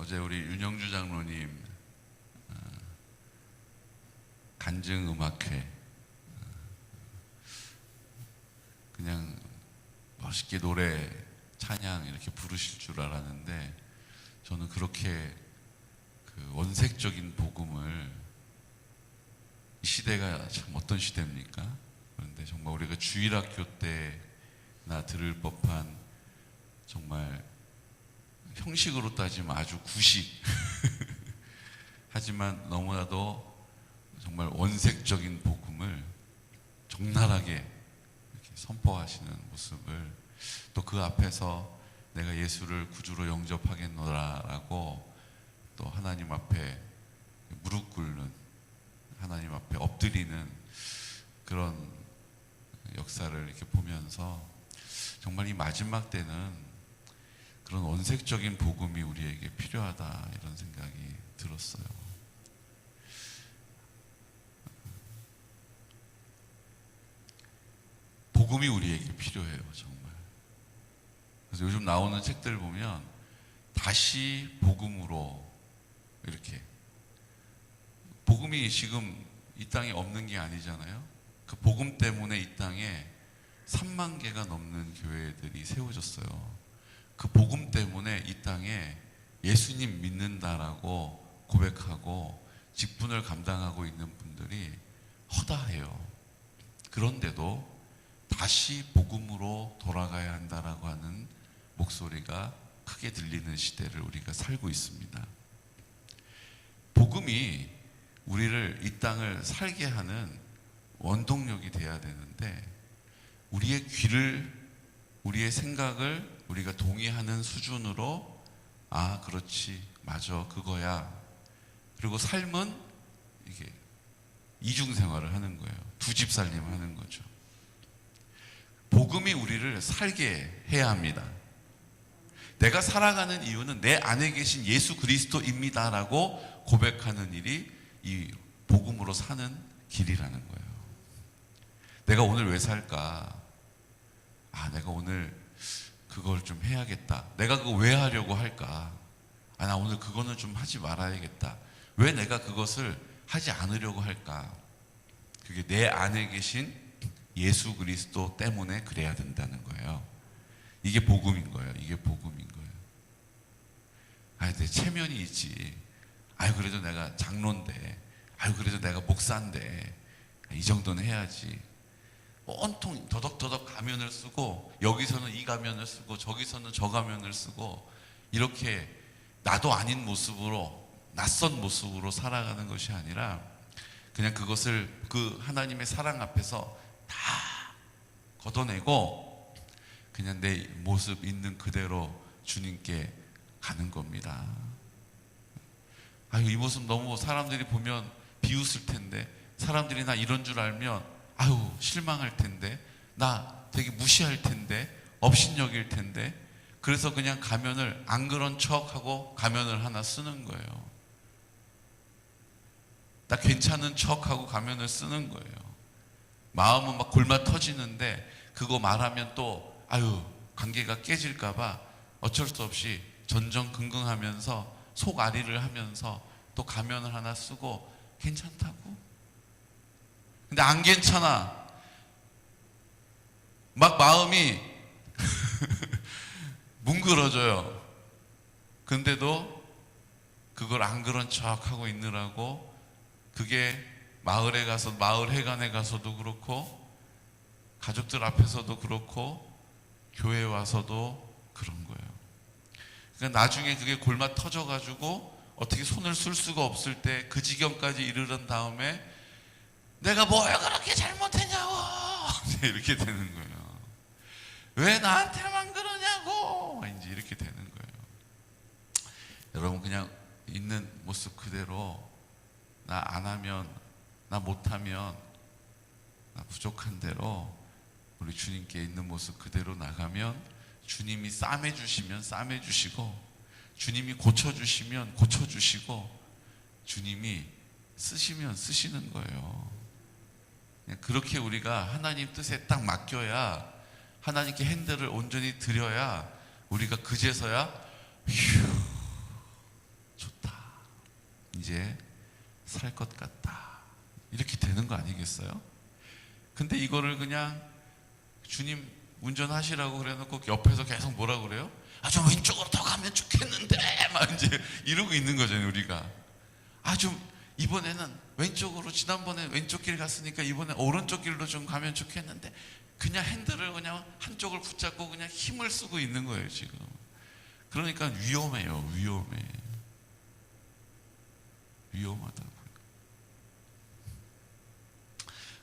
어제 우리 윤영주 장로님 간증음악회 그냥 멋있게 노래 찬양 이렇게 부르실 줄 알았는데 저는 그렇게 그 원색적인 복음을, 이 시대가 참 어떤 시대입니까? 그런데 정말 우리가 주일학교 때나 들을 법한 정말 형식으로 따지면 아주 구식 하지만 너무나도 정말 원색적인 복음을 적나라하게 이렇게 선포하시는 모습을, 또 그 앞에서 내가 예수를 구주로 영접하겠노라라고 또 하나님 앞에 무릎 꿇는, 하나님 앞에 엎드리는 그런 역사를 이렇게 보면서 정말 이 마지막 때는 그런 원색적인 복음이 우리에게 필요하다, 이런 생각이 들었어요. 복음이 우리에게 필요해요, 정말. 그래서 요즘 나오는 책들 보면 다시 복음으로, 이렇게 복음이 지금 이 땅에 없는 게 아니잖아요. 그 복음 때문에 이 땅에 3만 개가 넘는 교회들이 세워졌어요. 그 복음 때문에 이 땅에 예수님 믿는다라고 고백하고 직분을 감당하고 있는 분들이 허다해요. 그런데도 다시 복음으로 돌아가야 한다라고 하는 목소리가 크게 들리는 시대를 우리가 살고 있습니다. 복음이 우리를, 이 땅을 살게 하는 원동력이 돼야 되는데, 우리의 귀를, 우리의 생각을 우리가 동의하는 수준으로, 아 그렇지, 맞아, 그거야, 그리고 삶은 이게 이중생활을 하는 거예요. 두 집 살림 하는 거죠. 복음이 우리를 살게 해야 합니다. 내가 살아가는 이유는 내 안에 계신 예수 그리스도입니다라고 고백하는 일이 이 복음으로 사는 길이라는 거예요. 내가 오늘 왜 살까? 아, 내가 오늘 그걸 좀 해야겠다. 내가 그거 왜 하려고 할까? 아, 나 오늘 그거는 좀 하지 말아야겠다. 왜 내가 그것을 하지 않으려고 할까? 그게 내 안에 계신 예수 그리스도 때문에 그래야 된다는 거예요. 이게 복음인 거예요. 이게 복음인 거예요. 아, 내 체면이 있지. 아유, 그래도 내가 장로인데, 아유, 그래도 내가 목사인데, 이 정도는 해야지. 온통 더덕더덕 가면을 쓰고, 여기서는 이 가면을 쓰고, 저기서는 저 가면을 쓰고, 이렇게 나도 아닌 모습으로, 낯선 모습으로 살아가는 것이 아니라, 그냥 그것을 그 하나님의 사랑 앞에서 다 걷어내고 그냥 내 모습 있는 그대로 주님께 가는 겁니다. 아유, 이 모습 너무 사람들이 보면 비웃을 텐데, 사람들이 나 이런 줄 알면 아유 실망할 텐데, 나 되게 무시할 텐데, 업신여길 텐데, 그래서 그냥 가면을 안 그런 척하고 가면을 하나 쓰는 거예요. 나 괜찮은 척하고 가면을 쓰는 거예요. 마음은 막 골마 터지는데 그거 말하면 또 아유 관계가 깨질까봐 어쩔 수 없이 전전긍긍하면서 속앓이를 하면서 또 가면을 하나 쓰고 괜찮다고? 근데 안 괜찮아. 막 마음이 뭉그러져요. 근데도 그걸 안 그런 척하고 있느라고, 그게 마을에 가서, 마을 회관에 가서도 그렇고, 가족들 앞에서도 그렇고, 교회에 와서도 그런 거예요. 그러니까 나중에 그게 골마 터져가지고 어떻게 손을 쓸 수가 없을 때 그 지경까지 이르른 다음에 내가 뭘 그렇게 잘못했냐고 이렇게 되는 거예요. 왜 나한테만 그러냐고 이제 이렇게 되는 거예요. 여러분, 그냥 있는 모습 그대로, 나 안 하면, 나 못하면, 나 부족한 대로 우리 주님께 있는 모습 그대로 나가면 주님이 싸매주시면 싸매주시고, 주님이 고쳐주시면 고쳐주시고, 주님이 쓰시면 쓰시는 거예요. 그냥 그렇게 우리가 하나님 뜻에 딱 맡겨야, 하나님께 핸들을 온전히 드려야 우리가 그제서야 휴 이제 살 것 같다. 이렇게 되는 거 아니겠어요? 근데 이거를 그냥 주님 운전하시라고 그래놓고 옆에서 계속 뭐라 그래요? 좀 왼쪽으로 더 가면 좋겠는데 막 이제 이러고 있는 거잖아요. 우리가 좀 이번에는 왼쪽으로, 지난번에 왼쪽 길 갔으니까 이번에 오른쪽 길로 좀 가면 좋겠는데, 그냥 핸들을 그냥 한쪽을 붙잡고 그냥 힘을 쓰고 있는 거예요 지금. 그러니까 위험해요. 위험하다고요.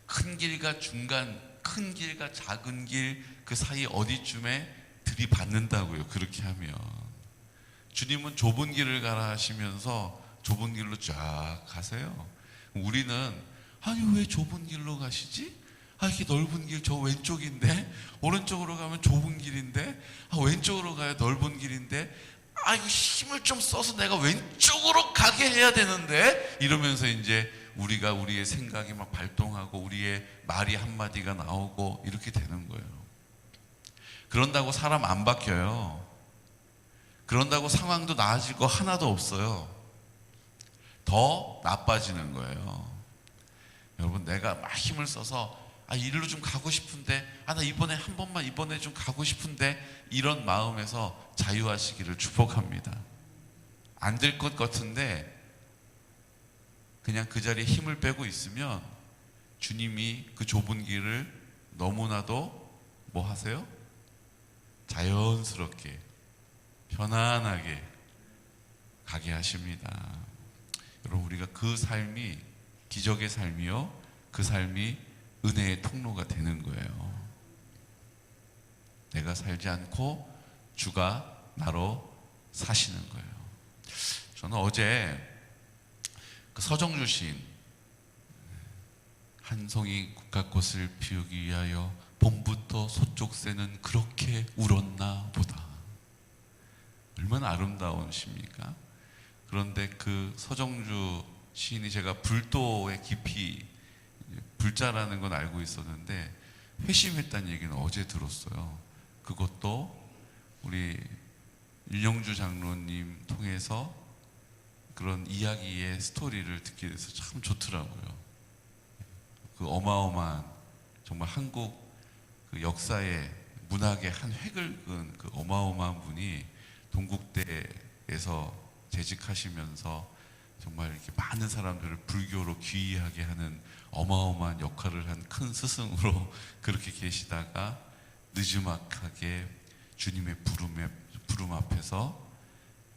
큰 길과 중간, 큰 길과 작은 길 그 사이 어디쯤에 들이받는다고요. 그렇게 하면 주님은 좁은 길을 가라 하시면서 좁은 길로 쫙 가세요. 우리는 아니 왜 좁은 길로 가시지? 이게 넓은 길 저 왼쪽인데, 오른쪽으로 가면 좁은 길인데, 왼쪽으로 가야 넓은 길인데, 이거 힘을 좀 써서 내가 왼쪽으로 가게 해야 되는데, 이러면서 이제 우리가 우리의 생각이 막 발동하고 우리의 말이 한마디가 나오고 이렇게 되는 거예요. 그런다고 사람 안 바뀌어요. 그런다고 상황도 나아질 거 하나도 없어요. 더 나빠지는 거예요. 여러분, 내가 막 힘을 써서 이리로 좀 가고 싶은데, 나 이번에 한 번만 이번에 좀 가고 싶은데, 이런 마음에서 자유하시기를 축복합니다. 안 될 것 같은데 그냥 그 자리에 힘을 빼고 있으면 주님이 그 좁은 길을 너무나도 뭐 하세요? 자연스럽게 편안하게 가게 하십니다. 여러분, 우리가 그 삶이 기적의 삶이요, 그 삶이 은혜의 통로가 되는 거예요. 내가 살지 않고 주가 나로 사시는 거예요. 저는 어제 그 서정주 시인, 한 송이 국화꽃을 피우기 위하여 봄부터 소쪽 새는 그렇게 울었나 보다. 얼마나 아름다운 시입니까? 그런데 그 서정주 시인이, 제가 불도의 깊이, 불자라는 건 알고 있었는데 회심했다는 얘기는 어제 들었어요. 그것도 우리 윤영주 장로님 통해서 그런 이야기의 스토리를 듣게 돼서 참 좋더라고요. 그 어마어마한, 정말 한국 그 역사의 문학의 한 획을 그은 그 어마어마한 분이 동국대에서 재직하시면서 정말 이렇게 많은 사람들을 불교로 귀의하게 하는 어마어마한 역할을 한 큰 스승으로 그렇게 계시다가 느지막하게 주님의 부름 앞에서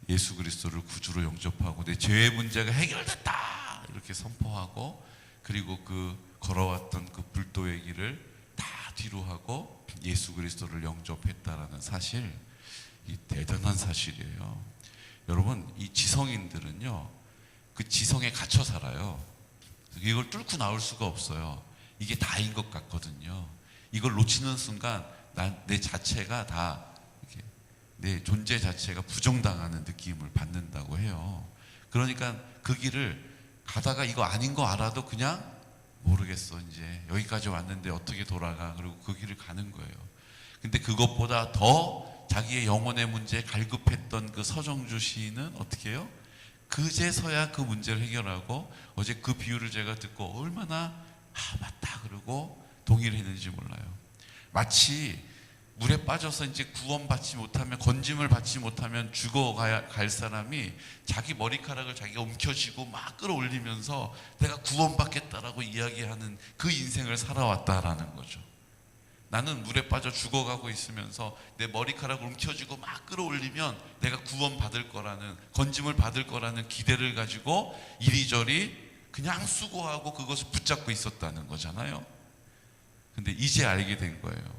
예수 그리스도를 구주로 영접하고 내 죄의 문제가 해결됐다 이렇게 선포하고, 그리고 그 걸어왔던 그 불도의 길을 다 뒤로 하고 예수 그리스도를 영접했다라는 사실, 이 대단한 사실이에요. 여러분, 이 지성인들은요, 그 지성에 갇혀 살아요. 이걸 뚫고 나올 수가 없어요. 이게 다인 것 같거든요. 이걸 놓치는 순간 내 자체가 다, 이렇게 내 존재 자체가 부정당하는 느낌을 받는다고 해요. 그러니까 그 길을 가다가 이거 아닌 거 알아도 그냥 모르겠어, 이제 여기까지 왔는데 어떻게 돌아가, 그리고 그 길을 가는 거예요. 근데 그것보다 더 자기의 영혼의 문제에 갈급했던 그 서정주 시인은 어떻게 해요? 그제서야 그 문제를 해결하고, 어제 그 비유를 제가 듣고 얼마나 맞다 그러고 동의를 했는지 몰라요. 마치 물에 빠져서 이제 구원받지 못하면, 건짐을 받지 못하면 죽어갈 사람이 자기 머리카락을 자기가 움켜쥐고 막 끌어올리면서 내가 구원받겠다라고 이야기하는 그 인생을 살아왔다라는 거죠. 나는 물에 빠져 죽어가고 있으면서 내 머리카락을 움켜쥐고 막 끌어올리면 내가 구원받을 거라는, 건짐을 받을 거라는 기대를 가지고 이리저리 그냥 수고하고 그것을 붙잡고 있었다는 거잖아요. 근데 이제 알게 된 거예요.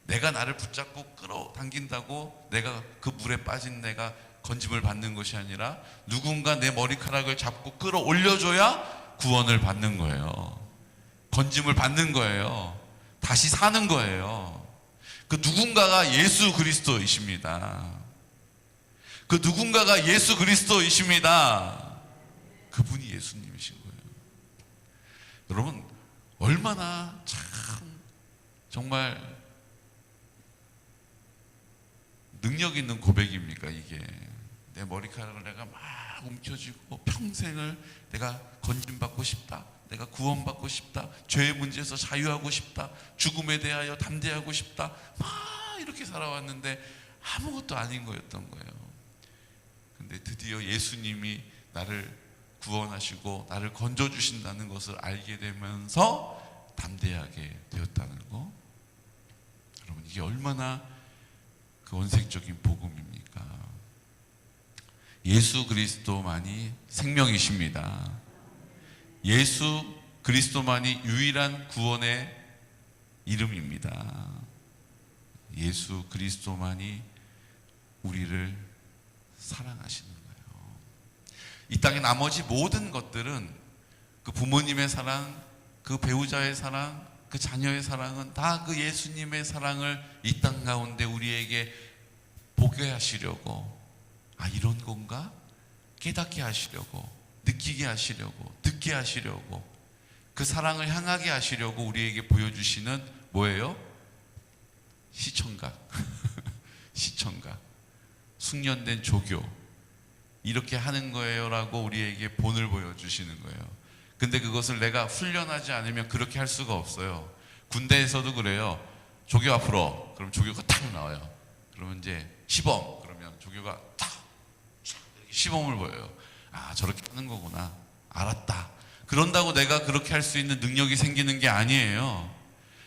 내가 나를 붙잡고 끌어당긴다고 내가 그 물에 빠진 내가 건짐을 받는 것이 아니라, 누군가 내 머리카락을 잡고 끌어올려줘야 구원을 받는 거예요. 건짐을 받는 거예요. 다시 사는 거예요. 그 누군가가 예수 그리스도이십니다. 그 누군가가 예수 그리스도이십니다. 그분이 예수님이신 거예요. 여러분, 얼마나 참 정말 능력 있는 고백입니까 이게. 내 머리카락을 내가 막 움켜쥐고 평생을 내가 건진받고 싶다, 내가 구원받고 싶다, 죄의 문제에서 자유하고 싶다, 죽음에 대하여 담대하고 싶다, 막 이렇게 살아왔는데 아무것도 아닌 거였던 거예요. 근데 드디어 예수님이 나를 구원하시고 나를 건져주신다는 것을 알게 되면서 담대하게 되었다는 거. 여러분, 이게 얼마나 그 원색적인 복음입니까? 예수 그리스도만이 생명이십니다. 예수 그리스도만이 유일한 구원의 이름입니다. 예수 그리스도만이 우리를 사랑하시는 거예요. 이 땅의 나머지 모든 것들은 그 부모님의 사랑, 그 배우자의 사랑, 그 자녀의 사랑은 다 그 예수님의 사랑을 이 땅 가운데 우리에게 보게 하시려고, 아, 이런 건가? 깨닫게 하시려고, 느끼게 하시려고, 듣게 하시려고, 그 사랑을 향하게 하시려고 우리에게 보여주시는 뭐예요? 시청각. 시청각. 숙련된 조교. 이렇게 하는 거예요 라고 우리에게 본을 보여주시는 거예요. 근데 그것을 내가 훈련하지 않으면 그렇게 할 수가 없어요. 군대에서도 그래요. 조교 앞으로. 그럼 조교가 탁 나와요. 그러면 이제 시범. 그러면 조교가 탁 이렇게 시범을 보여요. 아, 저렇게 하는 거구나. 알았다. 그런다고 내가 그렇게 할 수 있는 능력이 생기는 게 아니에요.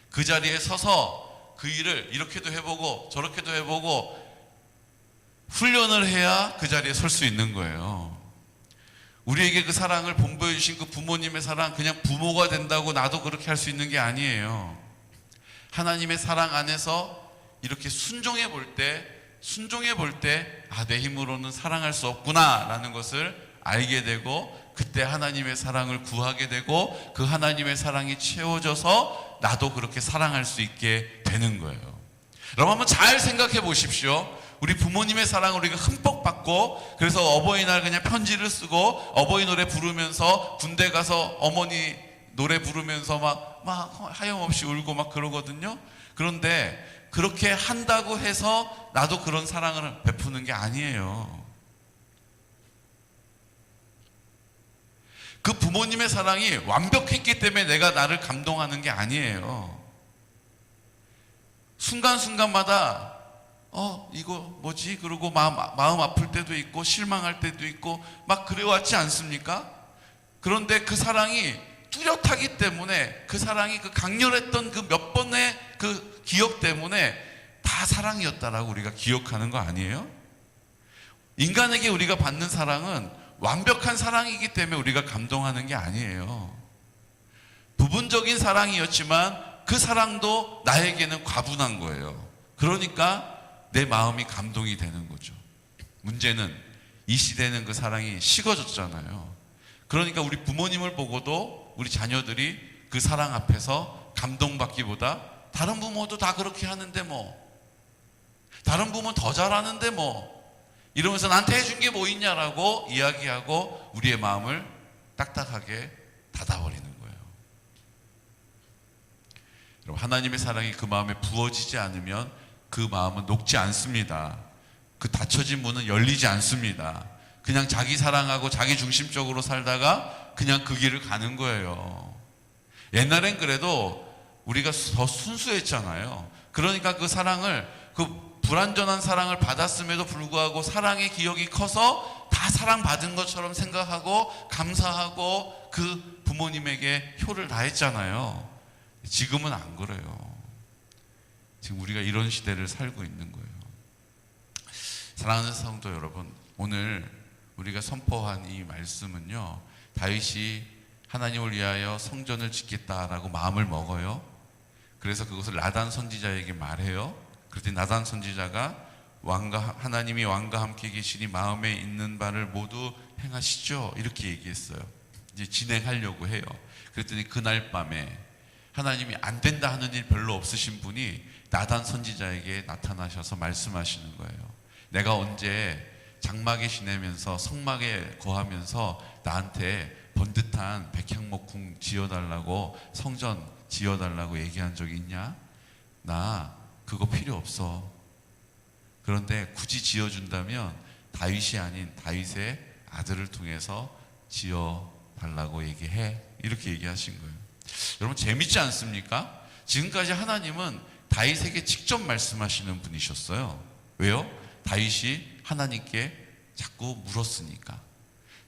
그 자리에 서서 그 일을 이렇게도 해보고 저렇게도 해보고 훈련을 해야 그 자리에 설 수 있는 거예요. 우리에게 그 사랑을 본보여 주신 그 부모님의 사랑, 그냥 부모가 된다고 나도 그렇게 할 수 있는 게 아니에요. 하나님의 사랑 안에서 이렇게 순종해 볼 때, 아, 내 힘으로는 사랑할 수 없구나 라는 것을 알게 되고, 그때 하나님의 사랑을 구하게 되고, 그 하나님의 사랑이 채워져서 나도 그렇게 사랑할 수 있게 되는 거예요. 여러분, 한번 잘 생각해 보십시오. 우리 부모님의 사랑을 우리가 흠뻑 받고, 그래서 어버이날 그냥 편지를 쓰고 어버이 노래 부르면서 군대 가서 어머니 노래 부르면서 막 하염없이 울고 막 그러거든요. 그런데 그렇게 한다고 해서 나도 그런 사랑을 베푸는 게 아니에요. 그 부모님의 사랑이 완벽했기 때문에 내가 나를 감동하는 게 아니에요. 순간순간마다 이거 뭐지? 그러고 마음 아플 때도 있고 실망할 때도 있고 막 그래왔지 않습니까? 그런데 그 사랑이 뚜렷하기 때문에, 그 사랑이 그 강렬했던 그 몇 번의 그 기억 때문에 다 사랑이었다라고 우리가 기억하는 거 아니에요? 인간에게 우리가 받는 사랑은 완벽한 사랑이기 때문에 우리가 감동하는 게 아니에요. 부분적인 사랑이었지만 그 사랑도 나에게는 과분한 거예요. 그러니까 내 마음이 감동이 되는 거죠. 문제는 이 시대는 그 사랑이 식어졌잖아요. 그러니까 우리 부모님을 보고도 우리 자녀들이 그 사랑 앞에서 감동받기보다 다른 부모도 다 그렇게 하는데 뭐, 다른 부모는 더 잘하는데 뭐, 이러면서 나한테 해준 게 뭐 있냐라고 이야기하고 우리의 마음을 딱딱하게 닫아버리는 거예요. 여러분, 하나님의 사랑이 그 마음에 부어지지 않으면 그 마음은 녹지 않습니다. 그 닫혀진 문은 열리지 않습니다. 그냥 자기 사랑하고 자기 중심적으로 살다가 그냥 그 길을 가는 거예요. 옛날엔 그래도 우리가 더 순수했잖아요. 그러니까 그 사랑을, 그 불완전한 사랑을 받았음에도 불구하고 사랑의 기억이 커서 다 사랑받은 것처럼 생각하고 감사하고 그 부모님에게 효를 다했잖아요. 지금은 안 그래요. 지금 우리가 이런 시대를 살고 있는 거예요. 사랑하는 성도 여러분, 오늘 우리가 선포한 이 말씀은요, 다윗이 하나님을 위하여 성전을 짓겠다라고 마음을 먹어요. 그래서 그것을 나단 선지자에게 말해요. 그랬더니 나단 선지자가 하나님이 왕과 함께 계시니 마음에 있는 바를 모두 행하시죠, 이렇게 얘기했어요. 이제 진행하려고 해요. 그랬더니 그날 밤에 하나님이 안 된다 하는 일 별로 없으신 분이 나단 선지자에게 나타나셔서 말씀하시는 거예요. 내가 언제 장막에 지내면서 성막에 거하면서 나한테 번듯한 백향목궁 지어달라고, 성전 지어달라고 얘기한 적이 있냐? 나 그거 필요 없어. 그런데 굳이 지어준다면 다윗이 아닌 다윗의 아들을 통해서 지어 달라고 얘기해. 이렇게 얘기하신 거예요. 여러분 재밌지 않습니까? 지금까지 하나님은 다윗에게 직접 말씀하시는 분이셨어요. 왜요? 다윗이 하나님께 자꾸 물었으니까.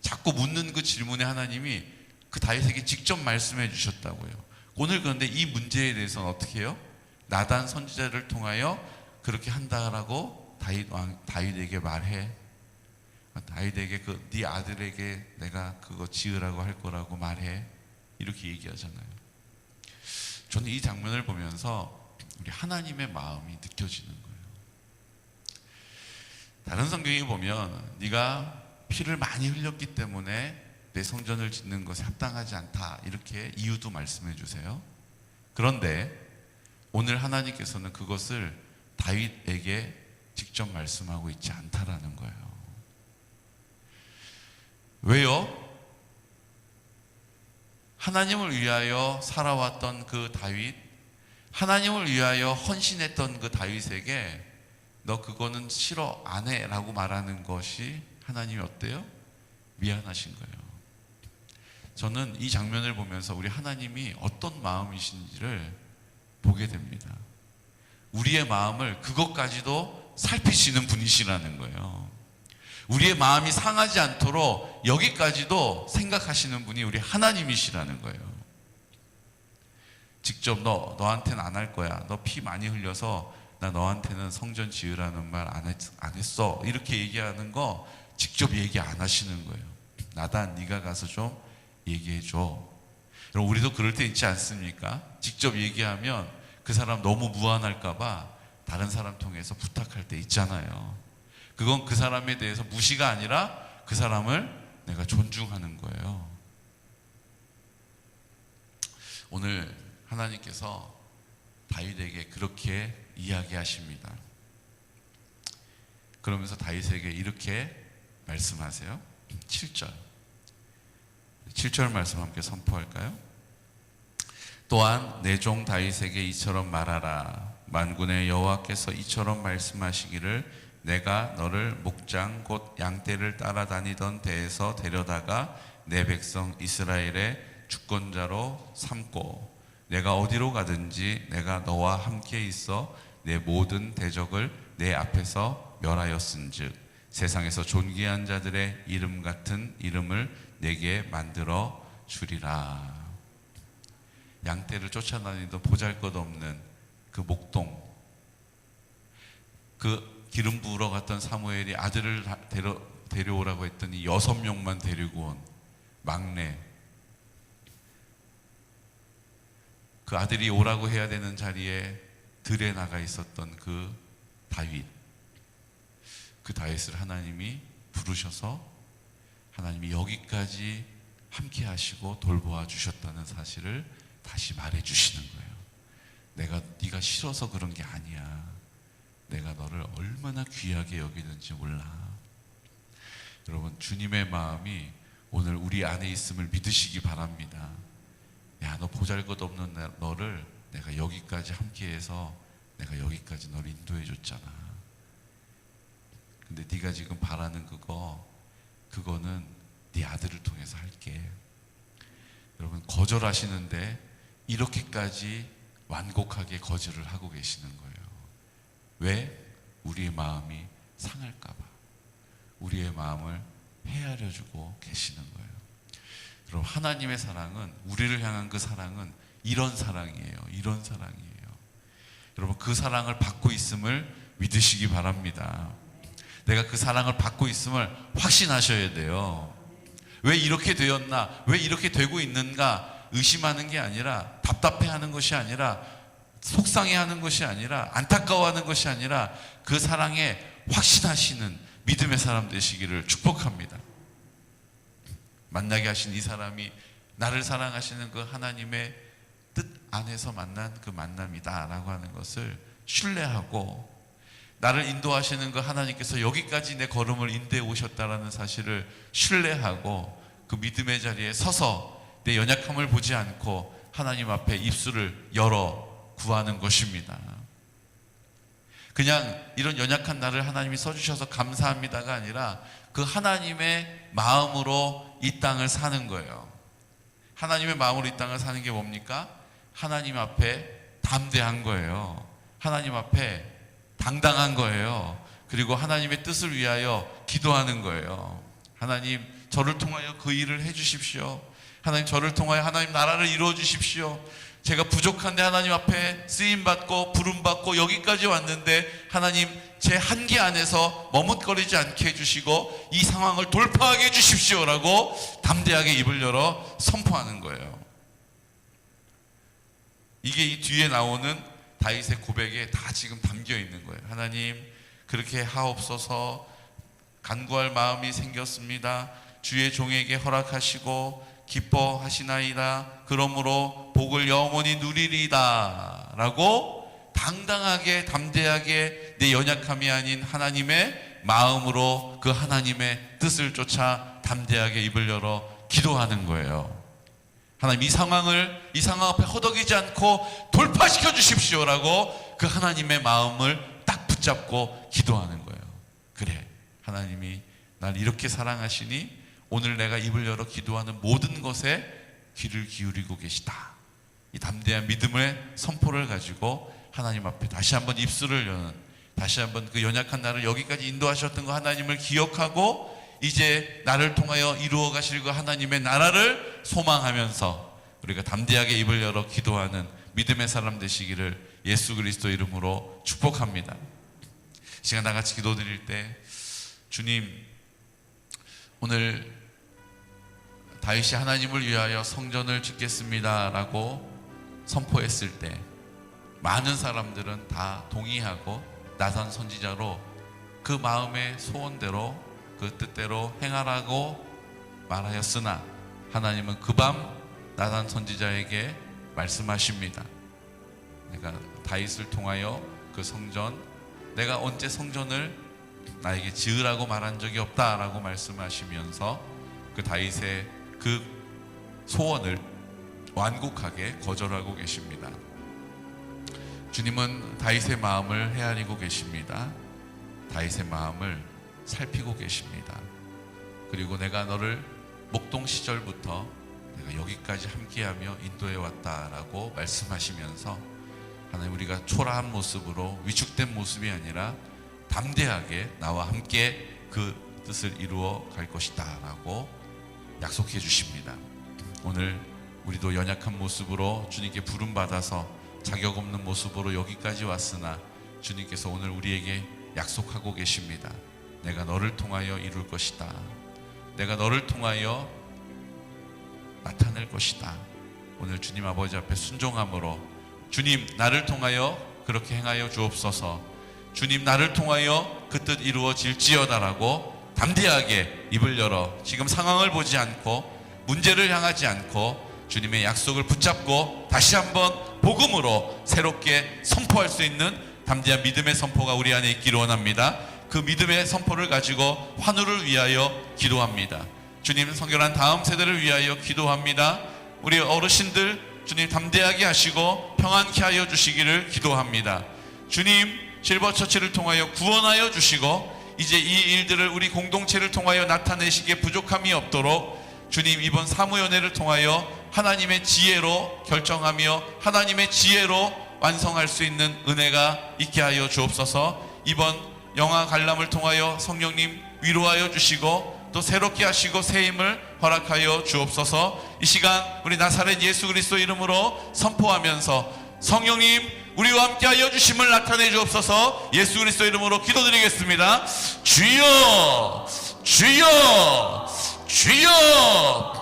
자꾸 묻는 그 질문에 하나님이 그 다윗에게 직접 말씀해 주셨다고요. 오늘 그런데 이 문제에 대해서는 어떻게 해요? 나단 선지자를 통하여 그렇게 한다라고 다윗에게 말해. 다윗에게 네 아들에게 내가 그거 지으라고 할 거라고 말해. 이렇게 얘기하잖아요. 저는 이 장면을 보면서 우리 하나님의 마음이 느껴지는 거예요. 다른 성경에 보면 네가 피를 많이 흘렸기 때문에 내 성전을 짓는 것에 합당하지 않다, 이렇게 이유도 말씀해 주세요. 그런데 오늘 하나님께서는 그것을 다윗에게 직접 말씀하고 있지 않다라는 거예요. 왜요? 하나님을 위하여 살아왔던 그 다윗, 하나님을 위하여 헌신했던 그 다윗에게 너 그거는 싫어 안 해 라고 말하는 것이 하나님이 어때요? 미안하신 거예요. 저는 이 장면을 보면서 우리 하나님이 어떤 마음이신지를 보게 됩니다. 우리의 마음을 그것까지도 살피시는 분이시라는 거예요. 우리의 마음이 상하지 않도록 여기까지도 생각하시는 분이 우리 하나님이시라는 거예요. 직접 너한테는 안 할 거야. 너 피 많이 흘려서 나 너한테는 성전 지으라는 말 안 했어. 이렇게 얘기하는 거 직접 얘기 안 하시는 거예요. 나단 네가 가서 좀 얘기해 줘. 여러분 우리도 그럴 때 있지 않습니까? 직접 얘기하면 그 사람 너무 무안할까 봐 다른 사람 통해서 부탁할 때 있잖아요. 그건 그 사람에 대해서 무시가 아니라 그 사람을 내가 존중하는 거예요. 오늘 하나님께서 다윗에게 그렇게 이야기하십니다. 그러면서 다윗에게 이렇게 말씀하세요. 7절 말씀 함께 선포할까요? 또한 내 종 다윗에게 이처럼 말하라. 만군의 여호와께서 이처럼 말씀하시기를 내가 너를 목장 곧 양떼를 따라다니던 데에서 데려다가 내 백성 이스라엘의 주권자로 삼고 내가 어디로 가든지 내가 너와 함께 있어 내 모든 대적을 내 앞에서 멸하였은즉 세상에서 존귀한 자들의 이름 같은 이름을 내게 만들어 주리라. 양떼를 쫓아다니던 보잘것없는 그 목동, 그 기름 부으러 갔던 사무엘이 아들을 데려오라고 했더니 6명만 데리고 온 막내, 그 아들이 오라고 해야 되는 자리에 들에 나가 있었던 그 다윗, 그 다윗을 하나님이 부르셔서 하나님이 여기까지 함께 하시고 돌보아 주셨다는 사실을 다시 말해 주시는 거예요. 네가 싫어서 그런 게 아니야. 내가 너를 얼마나 귀하게 여기는지 몰라. 여러분 주님의 마음이 오늘 우리 안에 있음을 믿으시기 바랍니다. 야, 너 보잘것없는 너를 내가 여기까지 함께해서 내가 여기까지 너를 인도해 줬잖아. 근데 네가 지금 바라는 그거는 네 아들을 통해서 할게. 여러분 거절하시는데 이렇게까지 완곡하게 거절을 하고 계시는 거예요. 왜? 우리의 마음이 상할까 봐. 우리의 마음을 헤아려 주고 계시는 거예요. 여러분 하나님의 사랑은, 우리를 향한 그 사랑은 이런 사랑이에요. 이런 사랑이에요. 여러분 그 사랑을 받고 있음을 믿으시기 바랍니다. 내가 그 사랑을 받고 있음을 확신하셔야 돼요. 왜 이렇게 되었나? 왜 이렇게 되고 있는가? 의심하는 게 아니라, 답답해하는 것이 아니라, 속상해하는 것이 아니라, 안타까워하는 것이 아니라 그 사랑에 확신하시는 믿음의 사람 되시기를 축복합니다. 만나게 하신 이 사람이 나를 사랑하시는 그 하나님의 뜻 안에서 만난 그 만남이다 라고 하는 것을 신뢰하고, 나를 인도하시는 그 하나님께서 여기까지 내 걸음을 인도해 오셨다라는 사실을 신뢰하고 그 믿음의 자리에 서서 내 연약함을 보지 않고 하나님 앞에 입술을 열어 구하는 것입니다. 그냥 이런 연약한 나를 하나님이 써주셔서 감사합니다가 아니라 그 하나님의 마음으로 이 땅을 사는 거예요. 하나님의 마음으로 이 땅을 사는 게 뭡니까? 하나님 앞에 담대한 거예요. 하나님 앞에 당당한 거예요. 그리고 하나님의 뜻을 위하여 기도하는 거예요. 하나님, 저를 통하여 그 일을 해주십시오. 하나님, 저를 통하여 하나님 나라를 이루어 주십시오. 제가 부족한데 하나님 앞에 쓰임받고 부름받고 여기까지 왔는데 하나님, 제 한계 안에서 머뭇거리지 않게 해주시고 이 상황을 돌파하게 해주십시오라고 담대하게 입을 열어 선포하는 거예요. 이게 이 뒤에 나오는 다윗의 고백에 다 지금 담겨 있는 거예요. 하나님, 그렇게 하옵소서. 간구할 마음이 생겼습니다. 주의 종에게 허락하시고 기뻐하시나이다. 그러므로 복을 영원히 누리리다 라고 당당하게 담대하게 내 연약함이 아닌 하나님의 마음으로 그 하나님의 뜻을 쫓아 담대하게 입을 열어 기도하는 거예요. 하나님, 이 상황 앞에 허덕이지 않고 돌파시켜 주십시오라고 그 하나님의 마음을 딱 붙잡고 기도하는 거예요. 그래, 하나님이 날 이렇게 사랑하시니 오늘 내가 입을 열어 기도하는 모든 것에 귀를 기울이고 계시다. 이 담대한 믿음의 선포를 가지고 하나님 앞에 다시 한번 입술을 여는, 다시 한번 그 연약한 나를 여기까지 인도하셨던 거 하나님을 기억하고 이제 나를 통하여 이루어 가실 그 하나님의 나라를 소망하면서 우리가 담대하게 입을 열어 기도하는 믿음의 사람 되시기를 예수 그리스도 이름으로 축복합니다. 이 시간 다 같이 기도드릴 때, 주님, 오늘 다윗이 하나님을 위하여 성전을 짓겠습니다 라고 선포했을 때 많은 사람들은 다 동의하고 나단 선지자로 그 마음의 소원대로 그 뜻대로 행하라고 말하였으나 하나님은 그 밤 나단 선지자에게 말씀하십니다. 내가 다윗을 통하여 그 성전, 내가 언제 성전을 나에게 지으라고 말한 적이 없다라고 말씀하시면서 그 다윗의 그 소원을 완곡하게 거절하고 계십니다. 주님은 다윗의 마음을 헤아리고 계십니다. 다윗의 마음을 살피고 계십니다. 그리고 내가 너를 목동 시절부터 내가 여기까지 함께하며 인도해 왔다라고 말씀하시면서 하나님, 우리가 초라한 모습으로 위축된 모습이 아니라 담대하게 나와 함께 그 뜻을 이루어 갈 것이다 라고 약속해 주십니다. 오늘 우리도 연약한 모습으로 주님께 부름받아서 자격 없는 모습으로 여기까지 왔으나 주님께서 오늘 우리에게 약속하고 계십니다. 내가 너를 통하여 이룰 것이다. 내가 너를 통하여 나타낼 것이다. 오늘 주님 아버지 앞에 순종함으로, 주님, 나를 통하여 그렇게 행하여 주옵소서. 주님, 나를 통하여 그 뜻 이루어질지어다라고 담대하게 입을 열어 지금 상황을 보지 않고 문제를 향하지 않고 주님의 약속을 붙잡고 다시 한번 복음으로 새롭게 선포할 수 있는 담대한 믿음의 선포가 우리 안에 있기를 원합니다. 그 믿음의 선포를 가지고 환우를 위하여 기도합니다. 주님, 선교한 다음 세대를 위하여 기도합니다. 우리 어르신들 주님 담대하게 하시고 평안케 하여 주시기를 기도합니다. 주님, 실버처치를 통하여 구원하여 주시고 이제 이 일들을 우리 공동체를 통하여 나타내시기에 부족함이 없도록 주님, 이번 사무연회를 통하여 하나님의 지혜로 결정하며 하나님의 지혜로 완성할 수 있는 은혜가 있게 하여 주옵소서. 이번 영화 관람을 통하여 성령님 위로하여 주시고 또 새롭게 하시고 새 힘을 허락하여 주옵소서. 이 시간 우리 나사렛 예수 그리스도 이름으로 선포하면서 성령님 우리와 함께 하여 주심을 나타내 주옵소서. 예수 그리스도 이름으로 기도드리겠습니다. 주여, 주여, 주여.